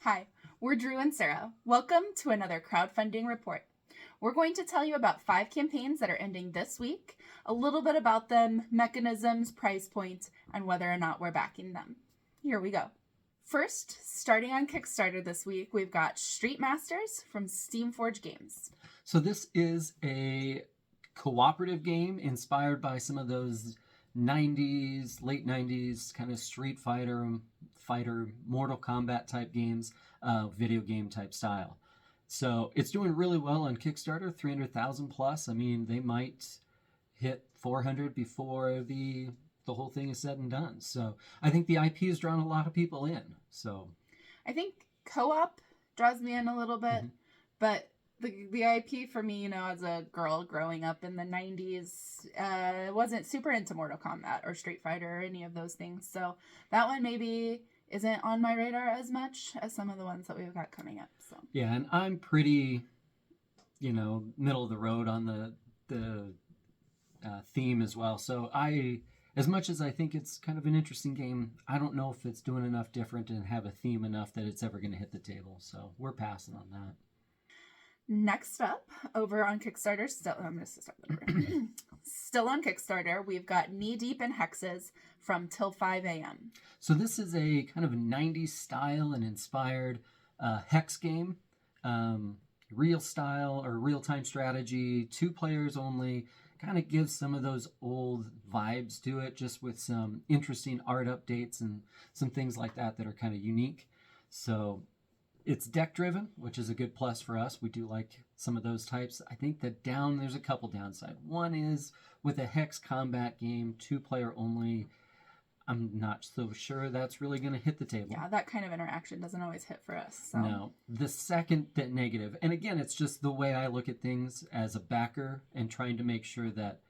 Hi, we're Drew and Sarah. Welcome to another Crowdfunding Report. We're going to tell you about 5 campaigns that are ending this week, a little bit about them, mechanisms, price points, and whether or not we're backing them. Here we go. First, starting on Kickstarter this week, we've got Street Masters from Steamforge Games. So this is a cooperative game inspired by some of those 90s, late 90s kind of Street Fighter, Mortal Kombat type games, video game type style. So it's doing really well on Kickstarter, 300,000 plus. I mean, they might hit 400 before the whole thing is said and done. So I think the IP has drawn a lot of people in. So I think co-op draws me in a little bit, but the IP for me, as a girl growing up in the 90s, wasn't super into Mortal Kombat or Street Fighter or any of those things. So that one maybe isn't on my radar as much as some of the ones that we've got coming up. So yeah, and I'm pretty, middle of the road on the theme as well. So as much as I think it's kind of an interesting game, I don't know if it's doing enough different and have a theme enough that it's ever going to hit the table. So we're passing on that. Next up, over on Kickstarter, still on Kickstarter, we've got Knee Deep in Hexes from Till 5 a.m. So this is a kind of 90s style and inspired hex game, real style or real-time strategy, 2 players only, kind of gives some of those old vibes to it, just with some interesting art updates and some things like that that are kind of unique. So it's deck driven, which is a good plus for us. We do like some of those types. I think there's a couple downside. One is with a hex combat game, 2-player only, I'm not so sure that's really going to hit the table. Yeah, that kind of interaction doesn't always hit for us. So. No. The second negative, and again, it's just the way I look at things as a backer and trying to make sure that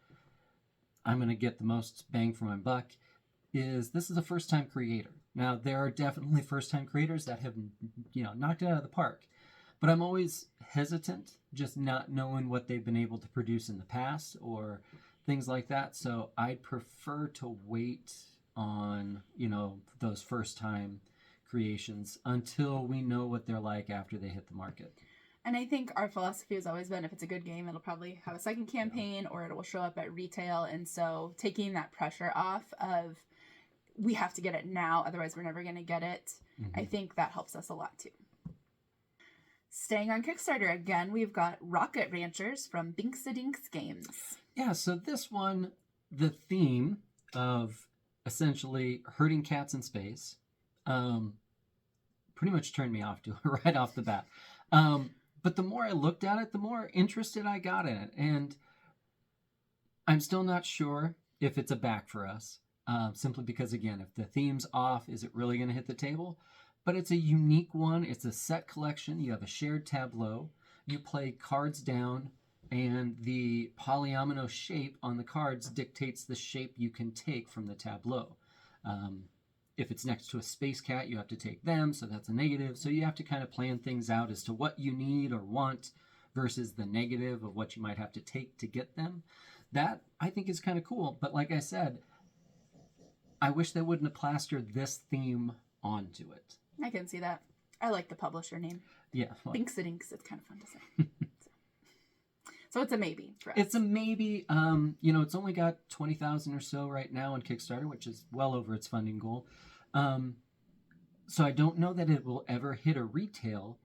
I'm going to get the most bang for my buck, is this is a first-time creator. Now, there are definitely first-time creators that have, knocked it out of the park. But I'm always hesitant, just not knowing what they've been able to produce in the past or things like that. So I'd prefer to wait on, those first-time creations until we know what they're like after they hit the market. And I think our philosophy has always been, if it's a good game, it'll probably have a second campaign or it will show up at retail. And so taking that pressure off of, we have to get it now, otherwise we're never going to get it. I think that helps us a lot too. Staying on Kickstarter again, we've got Rocket Ranchers from Binks-a-Dinks Games. Yeah, so this one, the theme of essentially herding cats in space, pretty much turned me off to it right off the bat. But the more I looked at it, the more interested I got in it. And I'm still not sure if it's a back for us. Simply because, again, if the theme's off, is it really going to hit the table? But it's a unique one. It's a set collection. You have a shared tableau. You play cards down, and the polyomino shape on the cards dictates the shape you can take from the tableau. If it's next to a space cat, you have to take them, so that's a negative. So you have to kind of plan things out as to what you need or want versus the negative of what you might have to take to get them. That, I think, is kind of cool. But like I said, I wish they wouldn't have plastered this theme onto it. I can see that. I like the publisher name. Yeah. Well, Binks-a-Dinks. It's kind of fun to say. So it's a maybe for us. It's a maybe. It's only got 20,000 or so right now on Kickstarter, which is well over its funding goal. So I don't know that it will ever hit a retail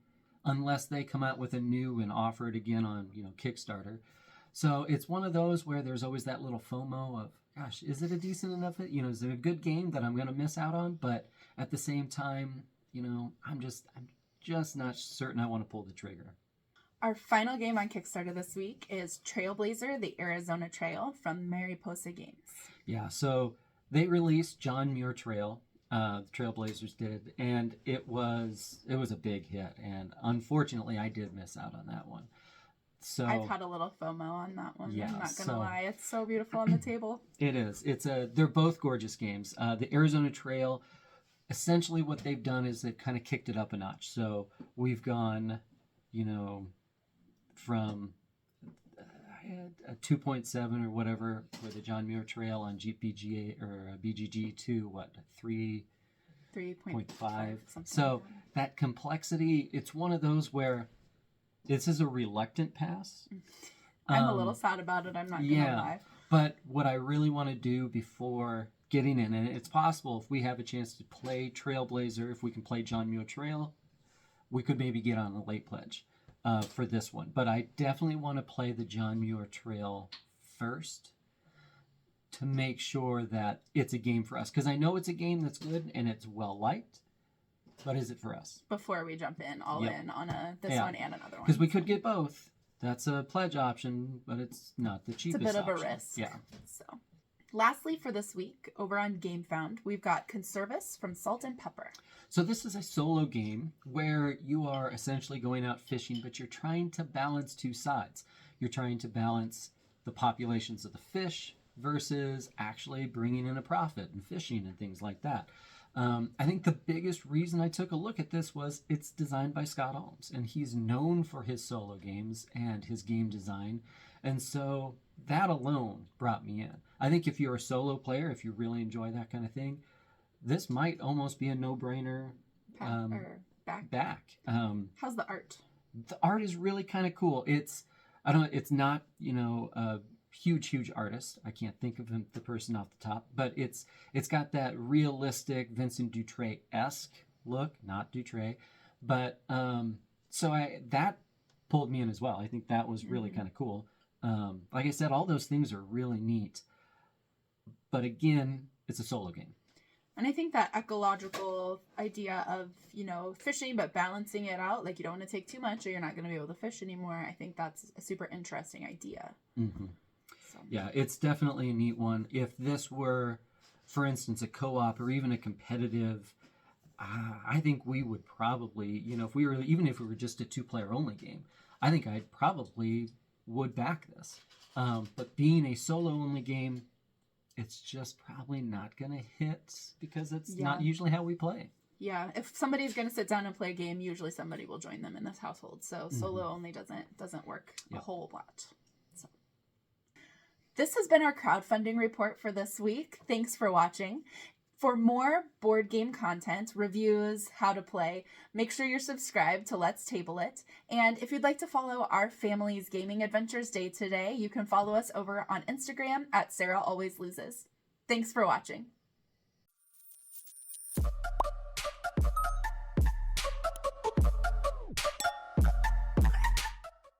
unless they come out with a new and offer it again on, Kickstarter. So it's one of those where there's always that little FOMO of, gosh, is it a decent enough, is it a good game that I'm going to miss out on? But at the same time, I'm just not certain I want to pull the trigger. Our final game on Kickstarter this week is Trailblazer, the Arizona Trail from Mariposa Games. Yeah, so they released John Muir Trail, the Trailblazers did, and it was a big hit. And unfortunately, I did miss out on that one. So I've had a little FOMO on that one. Yeah, I'm not gonna lie, it's so beautiful on the table. It is. They're both gorgeous games. The Arizona Trail, essentially what they've done is they've kind of kicked it up a notch. So we've gone, from a 2.7 or whatever for the John Muir Trail on GPGA or BGG to what 3.5. So like that complexity, it's one of those where this is a reluctant pass. I'm a little sad about it. I'm not gonna lie. But what I really want to do before getting in, and it's possible if we have a chance to play Trailblazer, if we can play John Muir Trail, we could maybe get on a late pledge for this one. But I definitely want to play the John Muir Trail first to make sure that it's a game for us. Because I know it's a game that's good and it's well liked, but is it for us? Before we jump in, all in on this one and another one. Because we could get both. That's a pledge option, but it's not the cheapest It's a bit option. of a risk. Yeah. So, lastly for this week, over on GameFound, we've got Conservas from Salt and Pepper. So this is a solo game where you are essentially going out fishing, but you're trying to balance two sides. You're trying to balance the populations of the fish versus actually bringing in a profit and fishing and things like that. I think the biggest reason I took a look at this was it's designed by Scott Almes, and he's known for his solo games and his game design. And so that alone brought me in. I think if you're a solo player, if you really enjoy that kind of thing, this might almost be a no-brainer back. How's the art? The art is really kind of cool. It's not, a huge artist. I can't think of the person off the top, but it's got that realistic Vincent Dutrait-esque look, not Dutrait, but that pulled me in as well. I think that was really kind of cool. Like I said, all those things are really neat, but again, it's a solo game. And I think that ecological idea of, fishing, but balancing it out, like you don't want to take too much or you're not going to be able to fish anymore. I think that's a super interesting idea. Mm-hmm. So. Yeah, it's definitely a neat one. If this were, for instance, a co-op or even a competitive, I think we would probably, if we were just a 2-player only game, I think I probably would back this. But being a solo only game, it's just probably not going to hit because it's not usually how we play. Yeah, if somebody's going to sit down and play a game, usually somebody will join them in this household. So solo only doesn't work a whole lot. So this has been our crowdfunding report for this week. Thanks for watching. For more board game content, reviews, how to play, make sure you're subscribed to Let's Table It. And if you'd like to follow our family's gaming adventures day to day, you can follow us over on Instagram at Sarah Always Loses. Thanks for watching.